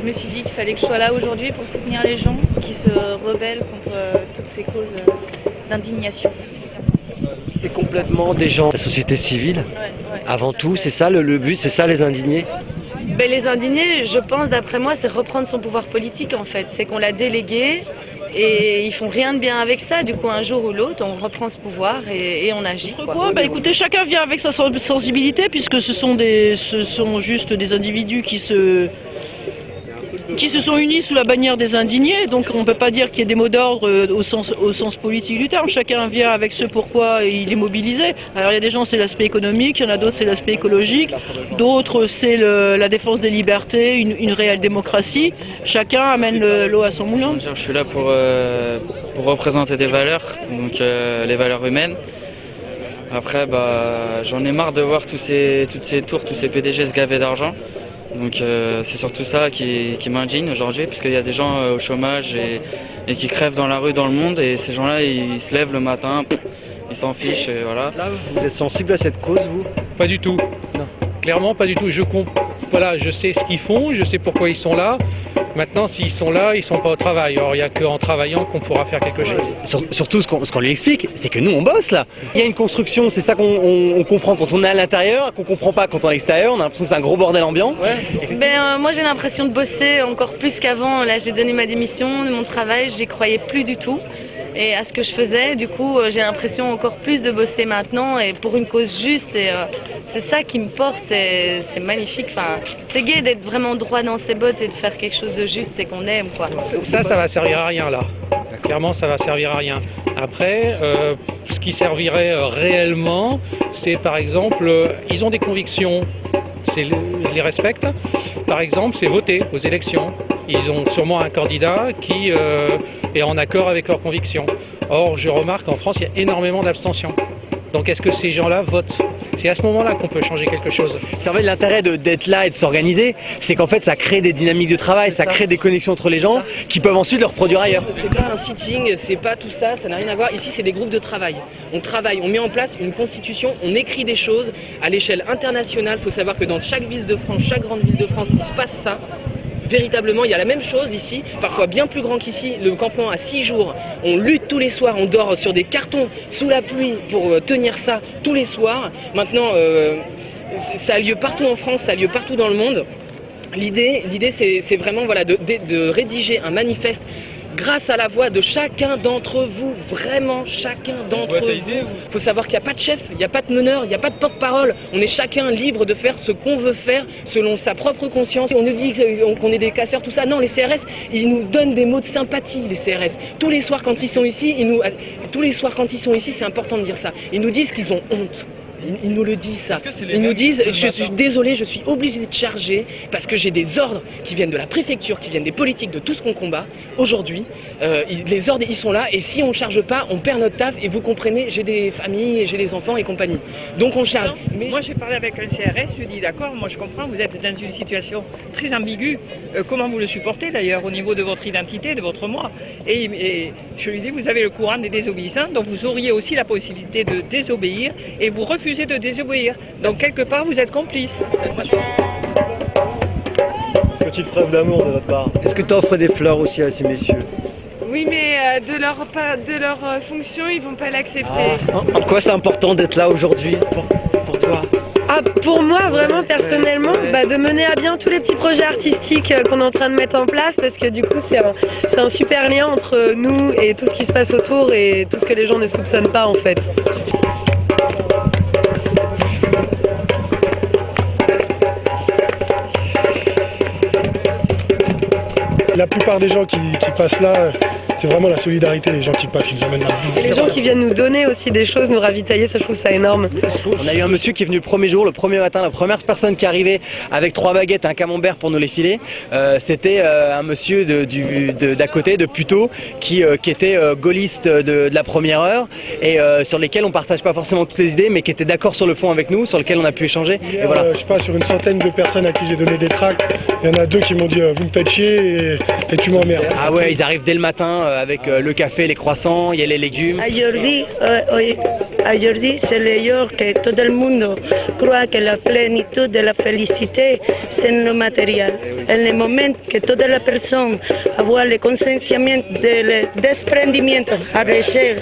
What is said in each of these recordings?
me suis dit qu'il fallait que je sois là aujourd'hui pour soutenir les gens qui se rebellent contre toutes ces causes d'indignation. C'est complètement des gens de la société civile. Avant tout, c'est ça le but, c'est ça les indignés. Ben, les indignés, je pense, d'après moi, c'est reprendre son pouvoir politique en fait. C'est qu'on l'a délégué et ils font rien de bien avec ça. Du coup, un jour ou l'autre, on reprend ce pouvoir et on agit. Quoi bah, écoutez, chacun vient avec sa sensibilité puisque ce sont juste des individus qui se sont unis sous la bannière des indignés, donc on ne peut pas dire qu'il y ait des mots d'ordre au sens politique du terme. Chacun vient avec ce pourquoi il est mobilisé. Alors il y a des gens c'est l'aspect économique, il y en a d'autres c'est l'aspect écologique, d'autres c'est la défense des libertés, une réelle démocratie. Chacun amène l'eau à son moulin. Je suis là pour représenter des valeurs, donc les valeurs humaines. Après, j'en ai marre de voir toutes ces tours, tous ces PDG se gaver d'argent. Donc c'est surtout ça qui m'indigne aujourd'hui, puisqu'il y a des gens au chômage et qui crèvent dans la rue, dans le monde, et ces gens-là, ils se lèvent le matin, ils s'en fichent, et voilà. Là, vous êtes sensible à cette cause, vous ? Pas du tout. Non. Clairement, pas du tout. Je sais ce qu'ils font, je sais pourquoi ils sont là. Maintenant, s'ils sont là, ils sont pas au travail. Alors, il n'y a qu'en travaillant qu'on pourra faire quelque chose. Surtout, ce qu'on lui explique, c'est que nous, on bosse là. Il y a une construction, c'est ça qu'on comprend quand on est à l'intérieur, qu'on comprend pas quand on est à l'extérieur. On a l'impression que c'est un gros bordel ambiant. Moi, j'ai l'impression de bosser encore plus qu'avant. Là, j'ai donné ma démission de mon travail, j'y croyais plus du tout. Et à ce que je faisais, du coup, j'ai l'impression encore plus de bosser maintenant et pour une cause juste. Et c'est ça qui me porte, c'est magnifique. Enfin, c'est gai d'être vraiment droit dans ses bottes et de faire quelque chose de juste et qu'on aime, quoi. Ça va servir à rien là. Clairement, ça va servir à rien. Après, ce qui servirait réellement, c'est par exemple, ils ont des convictions. Je les respecte. Par exemple, c'est voter aux élections. Ils ont sûrement un candidat qui est en accord avec leurs convictions. Or, je remarque qu'en France, il y a énormément d'abstention. Donc, est-ce que ces gens-là votent ? C'est à ce moment-là qu'on peut changer quelque chose. C'est en fait l'intérêt d'être là et de s'organiser, c'est qu'en fait ça crée des dynamiques de travail, ça crée des connexions entre les gens qui peuvent ensuite le reproduire ailleurs. C'est pas un sitting, c'est pas tout ça, ça n'a rien à voir. Ici c'est des groupes de travail. On travaille, on met en place une constitution, on écrit des choses à l'échelle internationale. Il faut savoir que dans chaque ville de France, chaque grande ville de France, il se passe ça. Véritablement, il y a la même chose ici, parfois bien plus grand qu'ici. Le campement a 6 jours, on lutte tous les soirs, on dort sur des cartons sous la pluie pour tenir ça tous les soirs. Maintenant, ça a lieu partout en France, ça a lieu partout dans le monde. L'idée c'est vraiment de rédiger un manifeste grâce à la voix de chacun d'entre vous, vraiment chacun d'entre vous. Il faut savoir qu'il n'y a pas de chef, il n'y a pas de meneur, il n'y a pas de porte-parole. On est chacun libre de faire ce qu'on veut faire selon sa propre conscience. On nous dit qu'on est des casseurs, tout ça. Non, les CRS, ils nous donnent des mots de sympathie, les CRS. Tous les soirs quand ils sont ici, c'est important de dire ça. Ils nous disent qu'ils ont honte. Ils nous le disent ça. Ils nous disent, je suis désolé, je suis obligé de charger parce que j'ai des ordres qui viennent de la préfecture, qui viennent des politiques, de tout ce qu'on combat. Aujourd'hui, les ordres, ils sont là et si on ne charge pas, on perd notre taf et vous comprenez, j'ai des familles, j'ai des enfants et compagnie. Donc on charge. Mais moi j'ai parlé avec un CRS, je lui dis d'accord, moi je comprends, vous êtes dans une situation très ambiguë. Comment vous le supportez d'ailleurs au niveau de votre identité, de votre moi et je lui dis, vous avez le courant des désobéissants, donc vous auriez aussi la possibilité de désobéir et vous refusez de désobéir. Donc quelque part vous êtes complice. Petite preuve d'amour de votre part. Est-ce que tu offres des fleurs aussi à ces messieurs ? Oui, mais de leur fonction, ils vont pas l'accepter. En quoi c'est important d'être là aujourd'hui pour toi ? Pour moi, vraiment, personnellement, de mener à bien tous les petits projets artistiques qu'on est en train de mettre en place, parce que du coup, c'est un super lien entre nous et tout ce qui se passe autour et tout ce que les gens ne soupçonnent pas, en fait. La plupart des gens qui passent là, c'est vraiment la solidarité, les gens qui passent, qui nous emmènent là. Les gens qui viennent nous donner aussi des choses, nous ravitailler, ça je trouve ça énorme. On a eu un monsieur qui est venu le premier jour, le premier matin, la première personne qui arrivait avec 3 baguettes et un camembert pour nous les filer. C'était un monsieur d'à côté, de Puteaux, qui était gaulliste de la première heure et sur lesquels on partage pas forcément toutes les idées, mais qui était d'accord sur le fond avec nous, sur lequel on a pu échanger. Hier, et voilà. Je sais pas, sur une centaine de personnes à qui j'ai donné des tracts, il y en a 2 qui m'ont dit vous me faites chier et tu m'emmerdes. Ah ouais, ils arrivent dès le matin avec le café, les croissants, il y a les légumes. Aujourd'hui, oui. Aujourd'hui, c'est le jour que tout le monde croit que la plénitude de la félicité, c'est le matériel. En le moment que toute la personne voit le consentiment, le desprendimiento, arracher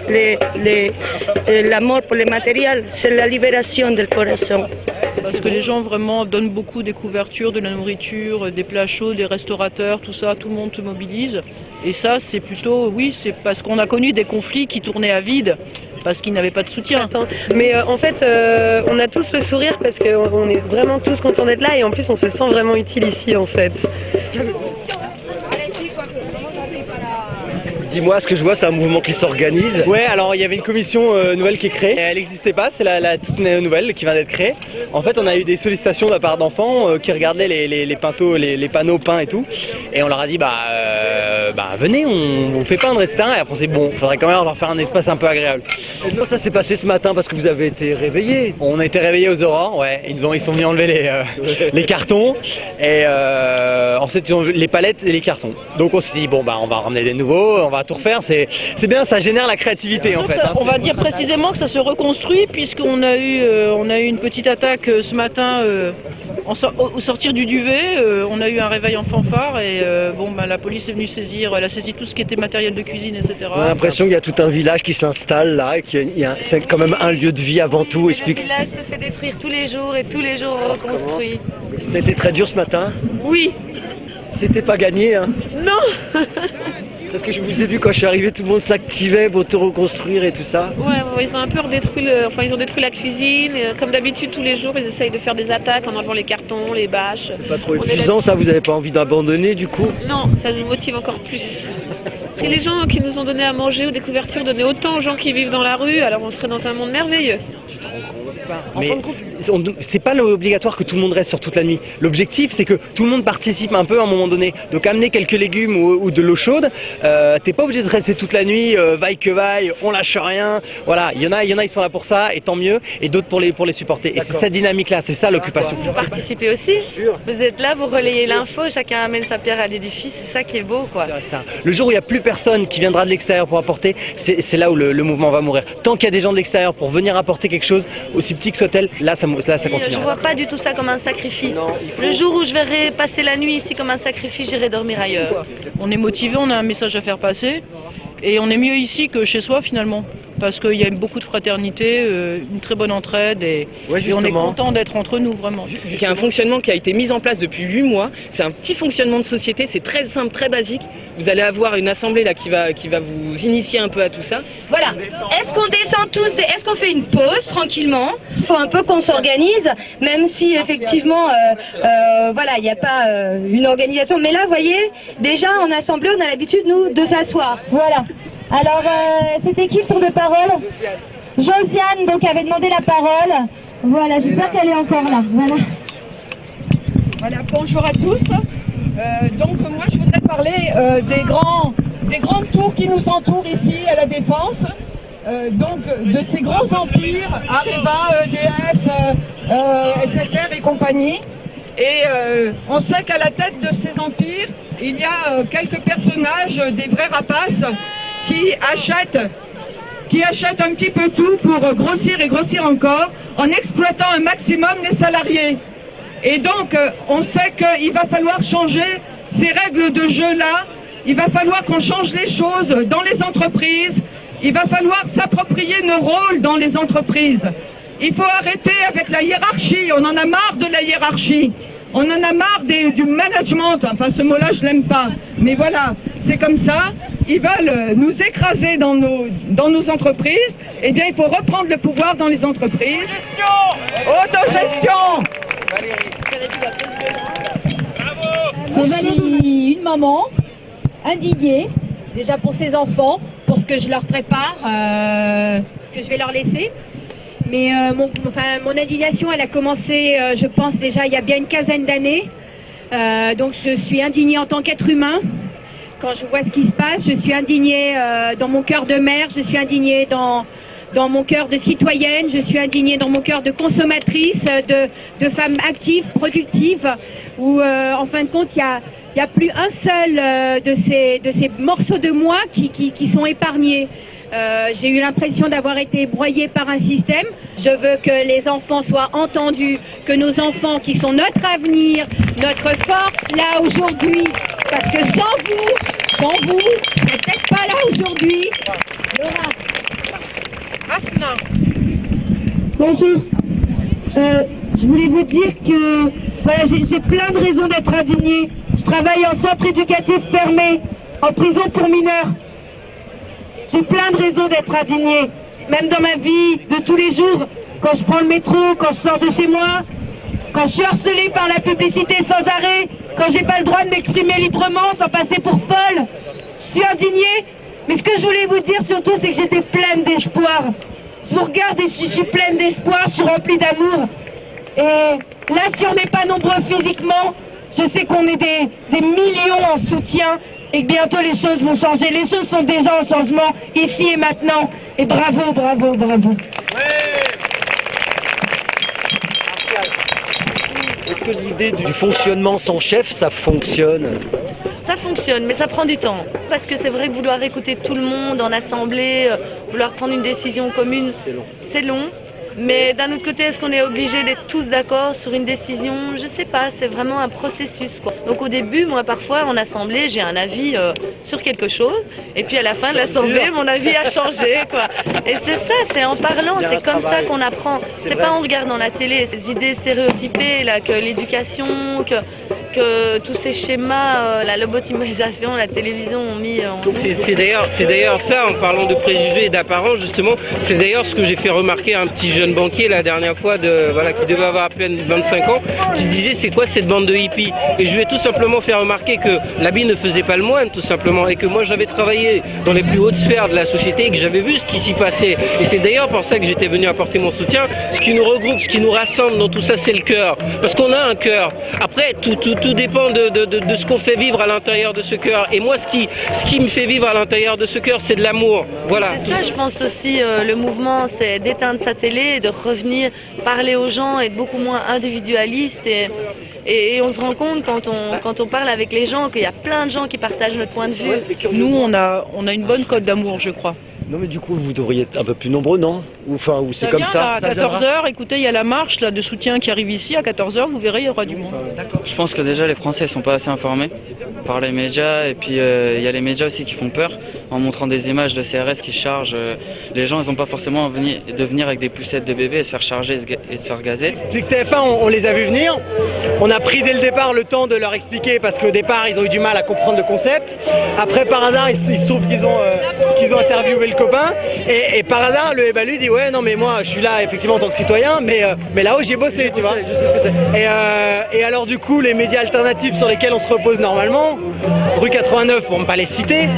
l'amour pour le matériel, c'est la libération du corazon. Parce que les gens vraiment donnent beaucoup des couvertures, de la nourriture, des plats chauds, des restaurateurs, tout ça, tout le monde se mobilise. Et ça, c'est plutôt, oui, c'est parce qu'on a connu des conflits qui tournaient à vide, parce qu'ils n'avaient pas de soutien. Mais en fait, on a tous le sourire parce qu'on est vraiment tous contents d'être là et en plus on se sent vraiment utile ici en fait. Dis-moi, ce que je vois, c'est un mouvement qui s'organise. Ouais, alors il y avait une commission nouvelle qui est créée. Elle n'existait pas, c'est la toute nouvelle qui vient d'être créée. En fait, on a eu des sollicitations de la part d'enfants qui regardaient les panneaux peints et tout. Et on leur a dit, venez, on vous fait peindre, etc. Et après, on s'est dit, bon, il faudrait quand même leur faire un espace un peu agréable. Comment ça s'est passé ce matin parce que vous avez été réveillés? On a été réveillés aux aurores, ouais. Ils sont venus enlever les cartons. Et ensuite, ils ont les palettes et les cartons. Donc on s'est dit, bon, on va ramener des nouveaux, on va tout refaire. C'est bien, ça génère la créativité en fait. On va dire précisément que ça se reconstruit puisqu'on a eu une petite attaque ce matin au sortir du duvet. On a eu un réveil en fanfare et la police est venue saisir, elle a saisi tout ce qui était matériel de cuisine, etc. On a l'impression qu'il y a tout un village qui s'installe là, c'est quand même un lieu de vie avant tout. Le village se fait détruire tous les jours et tous les jours reconstruit. Ça a été très dur ce matin? Oui. C'était pas gagné, hein? Non. Parce que je vous ai vu quand je suis arrivé, tout le monde s'activait pour tout reconstruire et tout ça. Ouais, ils ont un peu ils ont détruit la cuisine. Comme d'habitude, tous les jours, ils essayent de faire des attaques en enlevant les cartons, les bâches. C'est pas trop épuisant, ça? Vous n'avez pas envie d'abandonner du coup? Non, ça nous motive encore plus. Et les gens qui nous ont donné à manger ou des couvertures donnaient autant aux gens qui vivent dans la rue, alors on serait dans un monde merveilleux. Tu te rends compte pas? Mais c'est pas obligatoire que tout le monde reste sur toute la nuit. L'objectif, c'est que tout le monde participe un peu à un moment donné. Donc amener quelques légumes ou de l'eau chaude, t'es pas obligé de rester toute la nuit, vaille que vaille, on lâche rien. Voilà, il y en a, ils sont là pour ça, et tant mieux, et d'autres pour les supporter. Et c'est cette dynamique-là, c'est ça l'occupation. Vous participez aussi. Vous êtes là, vous relayez l'info, chacun amène sa pierre à l'édifice, c'est ça qui est beau, quoi. Le jour où il n'y a plus personne qui viendra de l'extérieur pour apporter, c'est là où le mouvement va mourir. Tant qu'il y a des gens de l'extérieur pour venir apporter quelque chose, aussi petit que soit-elle, là ça continue. Je vois pas du tout ça comme un sacrifice. Le jour où je verrai passer la nuit ici comme un sacrifice, j'irai dormir ailleurs. On est motivé, on a un message à faire passer et on est mieux ici que chez soi finalement. Parce qu'il y a beaucoup de fraternité, une très bonne entraide et on est content d'être entre nous vraiment. Il y a un fonctionnement qui a été mis en place depuis 8 mois. C'est un petit fonctionnement de société, c'est très simple, très basique. Vous allez avoir une assemblée là qui va vous initier un peu à tout ça. Voilà. Est-ce qu'on descend tous, est-ce qu'on fait une pause tranquillement? Il faut un peu qu'on s'organise, même si effectivement, il n'y a pas une organisation. Mais là, vous voyez, déjà en assemblée, on a l'habitude nous de s'asseoir. Voilà. Alors, c'était qui le tour de parole? Josiane, donc, avait demandé la parole. Voilà, j'espère qu'elle est encore là. Voilà, bonjour à tous. Donc, moi, je voudrais parler des grandes tours qui nous entourent ici à la Défense. Donc, de ces grands empires, Areva, EDF, SFR et compagnie. Et on sait qu'à la tête de ces empires, il y a quelques personnages, des vrais rapaces, qui achètent un petit peu tout pour grossir et grossir encore en exploitant un maximum les salariés. Et donc on sait qu'il va falloir changer ces règles de jeu-là, il va falloir qu'on change les choses dans les entreprises, il va falloir s'approprier nos rôles dans les entreprises. Il faut arrêter avec la hiérarchie, on en a marre de la hiérarchie. On en a marre du management, enfin ce mot-là je l'aime pas, mais voilà, c'est comme ça. Ils veulent nous écraser dans nos entreprises, eh bien il faut reprendre le pouvoir dans les entreprises. Autogestion. Valérie, une maman, indignée, déjà pour ses enfants, pour ce que je leur prépare, ce que je vais leur laisser. Mais mon indignation, elle a commencé, je pense déjà, il y a bien une quinzaine d'années. Donc je suis indignée en tant qu'être humain. Quand je vois ce qui se passe, je suis indignée dans mon cœur de mère, je suis indignée dans mon cœur de citoyenne, je suis indignée dans mon cœur de consommatrice, de femme active, productive, où en fin de compte, il y a plus un seul de ces morceaux de moi qui sont épargnés. J'ai eu l'impression d'avoir été broyée par un système. Je veux que les enfants soient entendus, que nos enfants qui sont notre avenir, notre force là aujourd'hui, parce que sans vous, je serais peut-être pas là aujourd'hui. Laura. Asna. Bonjour. Je voulais vous dire que voilà, j'ai plein de raisons d'être indignée. Je travaille en centre éducatif fermé, en prison pour mineurs. J'ai plein de raisons d'être indignée. Même dans ma vie de tous les jours, quand je prends le métro, quand je sors de chez moi, quand je suis harcelée par la publicité sans arrêt, quand j'ai pas le droit de m'exprimer librement sans passer pour folle. Je suis indignée. Mais ce que je voulais vous dire surtout, c'est que j'étais pleine d'espoir. Je vous regarde et je suis pleine d'espoir, je suis remplie d'amour. Et là, si on n'est pas nombreux physiquement, je sais qu'on est des millions en soutien et que bientôt les choses vont changer. Les choses sont déjà en changement, ici et maintenant. Et bravo, bravo, bravo. Est-ce que l'idée du fonctionnement sans chef, ça fonctionne? Ça fonctionne, mais ça prend du temps. Parce que c'est vrai que vouloir écouter tout le monde en assemblée, vouloir prendre une décision commune, c'est long. Mais d'un autre côté, est-ce qu'on est obligé d'être tous d'accord sur une décision? Je sais pas, c'est vraiment un processus, quoi. Donc au début, moi parfois en assemblée, j'ai un avis sur quelque chose, et puis à la fin de l'assemblée, mon avis a changé, quoi. Et c'est ça, c'est en parlant, c'est comme ça qu'on apprend. C'est pas en regardant la télé, ces idées stéréotypées là, que l'éducation, que tous ces schémas, la lobotomisation, la télévision ont mis en nous. C'est d'ailleurs ça, en parlant de préjugés et d'apparence, justement, c'est d'ailleurs ce que j'ai fait remarquer à un petit jeune banquier la dernière fois, qui devait avoir à peine 25 ans, qui se disait c'est quoi cette bande de hippies? Et je lui ai tout simplement fait remarquer que l'habit ne faisait pas le moine, tout simplement, et que moi j'avais travaillé dans les plus hautes sphères de la société et que j'avais vu ce qui s'y passait. Et c'est d'ailleurs pour ça que j'étais venu apporter mon soutien. Ce qui nous regroupe, ce qui nous rassemble dans tout ça, c'est le cœur. Parce qu'on a un cœur. Après, tout dépend de ce qu'on fait vivre à l'intérieur de ce cœur. Et moi, ce qui me fait vivre à l'intérieur de ce cœur, c'est de l'amour. Voilà. C'est ça, je pense aussi, le mouvement, c'est d'éteindre sa télé, de revenir parler aux gens, être beaucoup moins individualiste. Et on se rend compte quand on parle avec les gens qu'il y a plein de gens qui partagent notre point de vue. Nous, on a une bonne cote d'amour, je crois. Non mais du coup vous devriez être un peu plus nombreux, non? Ou c'est comme ça? À 14h, écoutez, il y a la marche là, de soutien qui arrive ici. À 14h, vous verrez, il y aura du monde. Je pense que déjà les Français ne sont pas assez informés par les médias. Et puis il y a les médias aussi qui font peur en montrant des images de CRS qui se chargent. Les gens, ils n'ont pas forcément envie de venir avec des poussettes de bébés et se faire charger et se faire gazer. C'est que TF1, on les a vus venir. On a pris dès le départ le temps de leur expliquer parce qu'au départ, ils ont eu du mal à comprendre le concept. Après, par hasard, il se trouve qu'ils ont interviewé le copain. Et par hasard, le Eba lui dit ouais non mais moi je suis là effectivement en tant que citoyen, mais là-haut j'ai bossé, tu vois. Je sais ce que c'est. Et alors du coup les médias alternatifs sur lesquels on se repose normalement, Rue 89 pour ne pas les citer,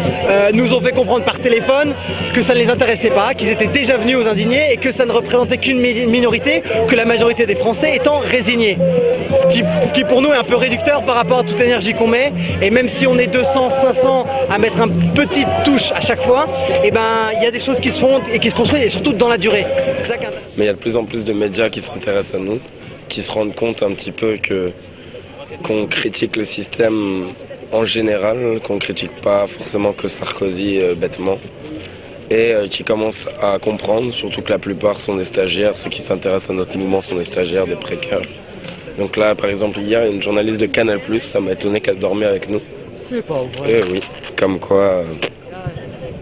nous ont fait comprendre par téléphone que ça ne les intéressait pas, qu'ils étaient déjà venus aux indignés et que ça ne représentait qu'une minorité, que la majorité des Français étant résignés. Ce qui pour nous est un peu réducteur par rapport à toute l'énergie qu'on met, et même si on est 200, 500 à mettre une petite touche à chaque fois, et ben il y a des choses qui se font et qui se construisent et surtout dans la durée. C'est ça mais il y a de plus en plus de médias qui s'intéressent à nous, qui se rendent compte un petit peu qu'on critique le système en général, qu'on critique pas forcément que Sarkozy bêtement, et qui commencent à comprendre, surtout que la plupart sont des stagiaires, ceux qui s'intéressent à notre mouvement sont des stagiaires, des précaires. Donc là, par exemple, hier, une journaliste de Canal+, ça m'a étonné qu'elle dormait avec nous. C'est pas vrai. Et oui, comme quoi...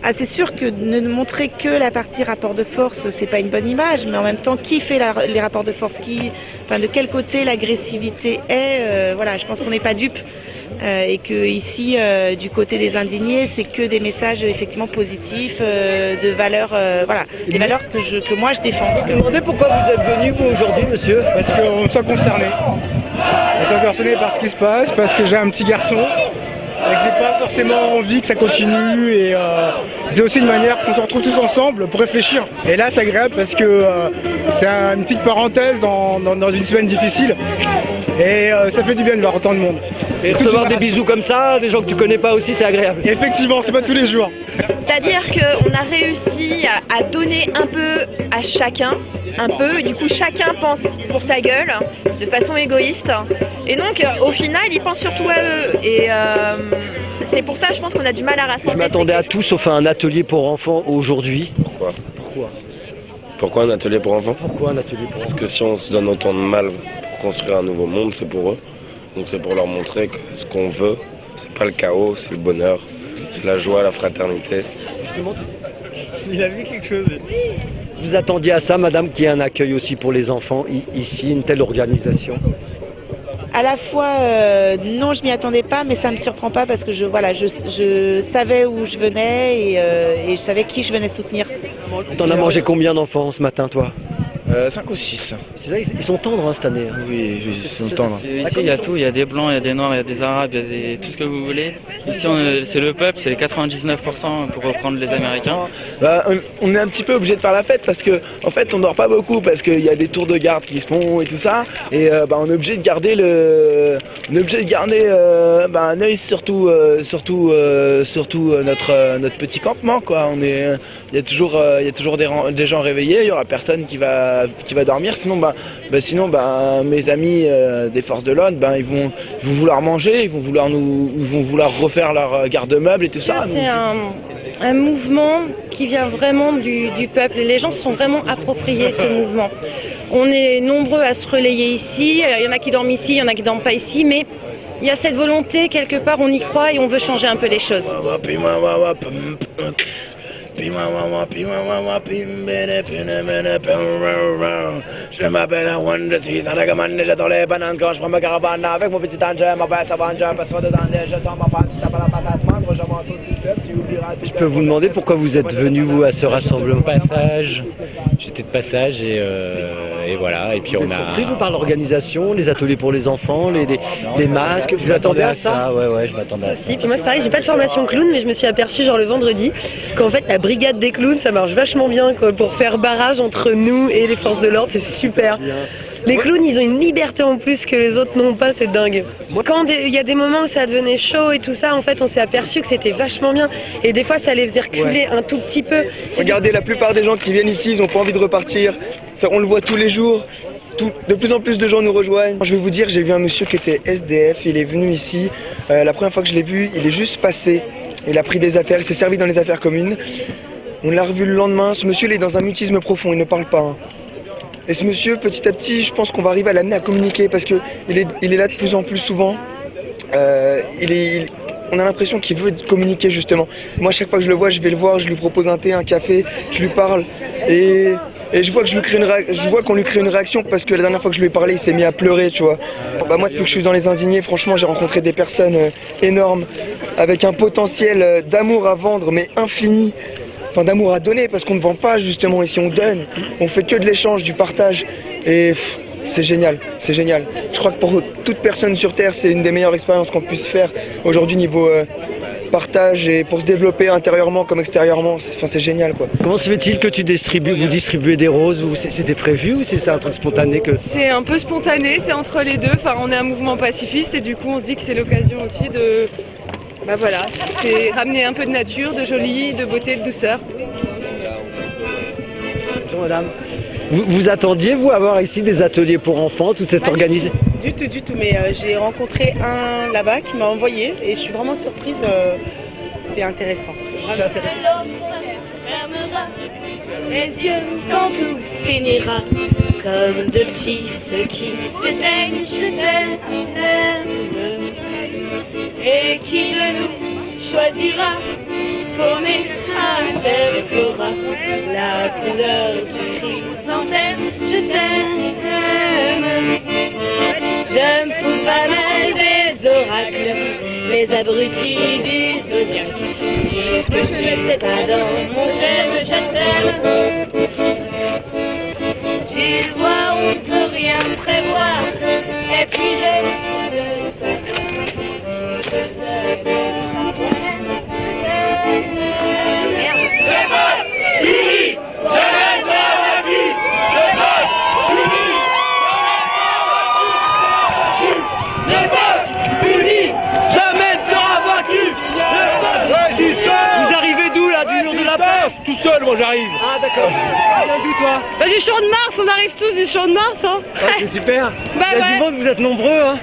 Ah, c'est sûr que ne montrer que la partie rapport de force, c'est pas une bonne image, mais en même temps, qui fait les rapports de force, de quel côté l'agressivité est, voilà, je pense qu'on n'est pas dupes. Et que ici, du côté des indignés, c'est que des messages effectivement positifs, de valeurs, voilà, les valeurs que moi je défends. Je me demandais pourquoi vous êtes venu vous aujourd'hui, monsieur? Parce qu'on me sent concerné. On me sent concerné par ce qui se passe, parce que j'ai un petit garçon. Et que j'ai pas forcément envie que ça continue, et c'est aussi une manière qu'on se retrouve tous ensemble pour réfléchir. Et là c'est agréable parce que c'est une petite parenthèse dans une semaine difficile, et ça fait du bien de voir autant de monde. Et recevoir des bisous comme ça, des gens que tu connais pas aussi, c'est agréable. Et effectivement, c'est pas tous les jours. C'est-à-dire qu'on a réussi à donner un peu à chacun, du coup chacun pense pour sa gueule, de façon égoïste. Et donc au final, ils pensent surtout à eux. Et c'est pour ça, je pense qu'on a du mal à rassembler. Je m'attendais à tout sauf à un atelier pour enfants aujourd'hui. Pourquoi? Pourquoi? Pourquoi un atelier pour enfants? Pourquoi un atelier pour enfants? Parce que si on se donne autant de mal pour construire un nouveau monde, c'est pour eux. Donc c'est pour leur montrer que ce qu'on veut, c'est pas le chaos, c'est le bonheur, c'est la joie, la fraternité. Justement, il a vu quelque chose. Vous attendiez à ça, madame, qu'il y ait un accueil aussi pour les enfants ici, une telle organisation? À la fois, non, je m'y attendais pas, mais ça me surprend pas parce que je savais où je venais et je savais qui je venais soutenir. T'en as mangé combien d'enfants ce matin, toi? 5 ou 6. C'est vrai, ils sont tendres cette année. Oui, ils sont tendres. Ici, il y a tout, il y a des blancs, il y a des noirs, il y a des arabes, il y a tout ce que vous voulez. Ici, c'est le peuple, c'est les 99% pour reprendre les Américains. On est un petit peu obligé de faire la fête parce que en fait on dort pas beaucoup parce qu'il y a des tours de garde qui se font et tout ça et on est obligé de garder un œil surtout notre petit campement quoi. Il y a toujours des gens réveillés, il y aura personne qui va dormir sinon mes amis des forces de l'ordre ils vont vouloir manger, ils vont vouloir refaire leur garde-meubles et tout ça. C'est un mouvement qui vient vraiment du peuple et les gens se sont vraiment appropriés ce mouvement. On est nombreux à se relayer ici, il y en a qui dorment ici, il y en a qui dorment pas ici, mais il y a cette volonté, quelque part on y croit et on veut changer un peu les choses. Je m'appelle Juan, je suis un recommandé, j'adore les bananes quand je prends ma caravane avec mon petit engin, ma bête avant, je passe dedans, je tombe en panne, si t'as pas la patate, mangre, je m'en tout du club, tu oublieras. Je peux vous demander pourquoi vous êtes venu vous à ce rassemblement? J'étais de passage et voilà. Et puis vous êtes surpris vous par l'organisation, les ateliers pour les enfants, les masques, vous attendez à ça? Ouais, je m'attendais à ça. Aussi. Puis moi c'est pareil, j'ai pas de formation clown, mais je me suis aperçue genre le vendredi qu'en fait la brigade des clowns ça marche vachement bien quoi, pour faire barrage entre nous et les forces de l'ordre, c'est super. Les clowns ils ont une liberté en plus que les autres n'ont pas, c'est dingue. Quand il y a des moments où ça devenait chaud et tout ça, en fait on s'est aperçu que c'était vachement bien et des fois ça les faisait reculer un tout petit peu. Regardez, la plupart des gens qui viennent ici, ils ont pas envie de repartir, ça, on le voit tous les jours. De plus en plus de gens nous rejoignent. Je vais vous dire, j'ai vu un monsieur qui était SDF, il est venu ici, la première fois que je l'ai vu, il est juste passé, il a pris des affaires, il s'est servi dans les affaires communes. On l'a revu le lendemain, ce monsieur il est dans un mutisme profond, il ne parle pas. Hein. Et ce monsieur, petit à petit, je pense qu'on va arriver à l'amener à communiquer parce qu'il est là de plus en plus souvent. On a l'impression qu'il veut communiquer justement. Moi, chaque fois que je le vois, je vais le voir, je lui propose un thé, un café, je lui parle. Et je vois qu'on lui crée une réaction parce que la dernière fois que je lui ai parlé, il s'est mis à pleurer, tu vois. Moi, depuis que je suis dans les Indignés, franchement, j'ai rencontré des personnes énormes avec un potentiel d'amour à vendre, mais infini. Enfin, d'amour à donner parce qu'on ne vend pas justement ici, on donne, on fait que de l'échange, du partage et c'est génial, c'est génial. Je crois que pour toute personne sur Terre, c'est une des meilleures expériences qu'on puisse faire aujourd'hui niveau partage et pour se développer intérieurement comme extérieurement, c'est génial quoi. Comment se fait-il que vous distribuez des roses ou c'était prévu ou c'est un truc spontané que... C'est un peu spontané, c'est entre les deux, enfin on est un mouvement pacifiste et du coup on se dit que c'est l'occasion aussi de... c'est ramener un peu de nature, de joli, de beauté, de douceur. Bonjour madame. Vous attendiez, vous, avoir ici des ateliers pour enfants, toute cette organisation? Du tout, mais j'ai rencontré un là-bas qui m'a envoyé et je suis vraiment surprise, c'est intéressant. C'est intéressant. Fermera les yeux quand tout finira, comme de petits feux qui s'éteignent, je t'aime. Et qui de nous choisira paumé à terre flora la couleur du chrysanthème, je t'aime. Je me fous pas mal des oracles, les abrutis du zodiaque disent que je ne mets pas dans mon thème, je t'aime. Tu vois, on ne peut rien prévoir, et puis j'ai de ça. Vous arrivez d'où là? Du mur de la peur? Tout seul, moi j'arrive. Ah d'accord. Tu viens d'où toi? Du Champ de Mars, on arrive tous du Champ de Mars. Hein. Ouais, c'est super. Il y a du monde, vous êtes nombreux. Hein.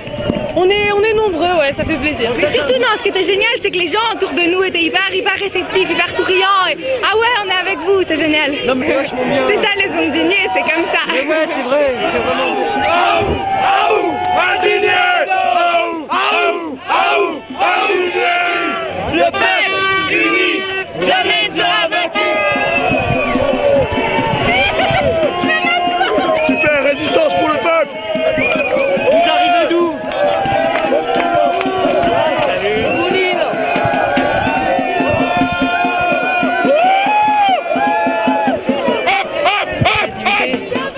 On est nombreux, ouais, ça fait plaisir. Mais surtout, non, ce qui était génial, c'est que les gens autour de nous étaient hyper réceptifs, hyper souriants. Et, ah ouais, on est avec vous, c'est génial. Non, mais c'est vachement bien. C'est ça les indignés, c'est comme ça. Mais ouais, c'est vrai, c'est vraiment. Le peuple uni, jamais ne sera vaincu. Super, résistance pour le peuple. Vous arrivez d'où?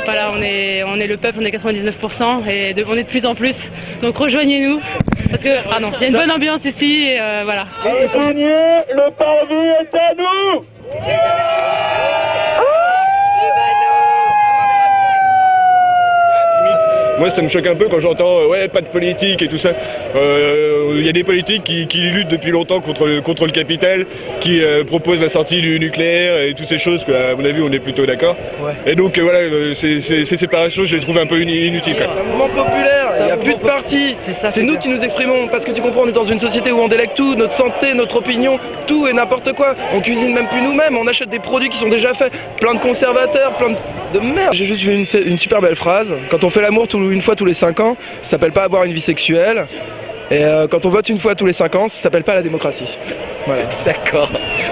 Voilà, on est le peuple, on est 99% et on est de plus en plus. Donc rejoignez-nous parce que il y a une bonne ambiance ici et voilà. Le parvis est à nous. Moi, ça me choque un peu quand j'entends ouais, pas de politique et tout ça. Il y a des politiques qui luttent depuis longtemps contre le capital, qui proposent la sortie du nucléaire et toutes ces choses. À mon avis, on est plutôt d'accord. Ouais. Et donc voilà, ces séparations, je les trouve un peu inutiles. C'est un mouvement populaire, il n'y a plus de parti. C'est nous qui nous exprimons, parce que tu comprends, on est dans une société où on délègue tout, notre santé, notre opinion, tout et n'importe quoi. On cuisine même plus nous-mêmes, on achète des produits qui sont déjà faits, plein de conservateurs, plein de merde. J'ai juste vu une super belle phrase. Quand on fait l'amour une fois tous les 5 ans, ça s'appelle pas avoir une vie sexuelle. Et quand on vote une fois tous les 5 ans, ça s'appelle pas la démocratie. Voilà. D'accord.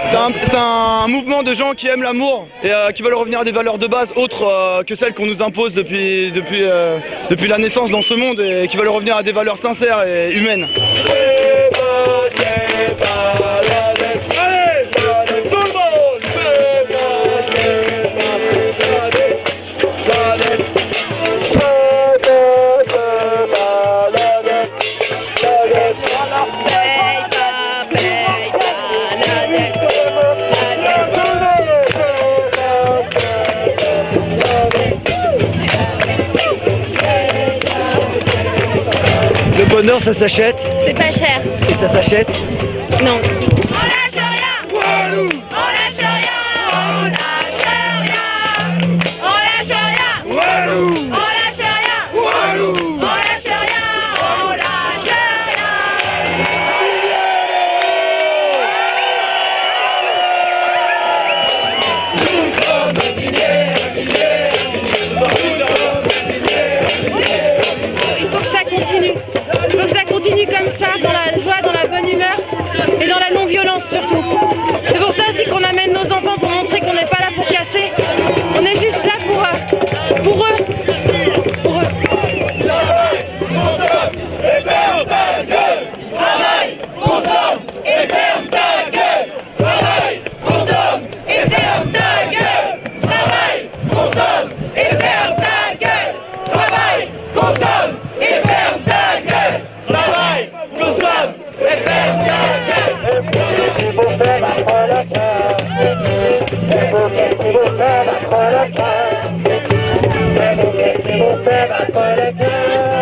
C'est un mouvement de gens qui aiment l'amour et qui veulent revenir à des valeurs de base autres que celles qu'on nous impose depuis la naissance dans ce monde et qui veulent revenir à des valeurs sincères et humaines. Le bonheur, ça s'achète. C'est pas cher. Et ça s'achète. Non. On lâche rien. Walou. On lâche rien. On lâche rien. On lâche rien. Walou. On lâche rien. Walou. On lâche rien. On lâche Il faut que ça continue. Il faut que ça continue comme ça, dans la joie, dans la bonne humeur et dans la non-violence surtout. C'est pour ça aussi qu'on amène nos enfants pour montrer qu'on n'est pas là pour casser. On est juste là pour eux. Pour eux. Travaille, consomme et ferme ta gueule. Travaille, consomme et ferme ta gueule. Travaille, consomme et ferme ta gueule. Travaille, consomme et ferme ta gueule. Travaille, consomme et ferme ta gueule. Qu'est-ce qu'il faut faire battre le cœur? Qu'est-ce qu'il faut faire battre le cœur? Qu'est-ce qu'il faut faire battre le cœur?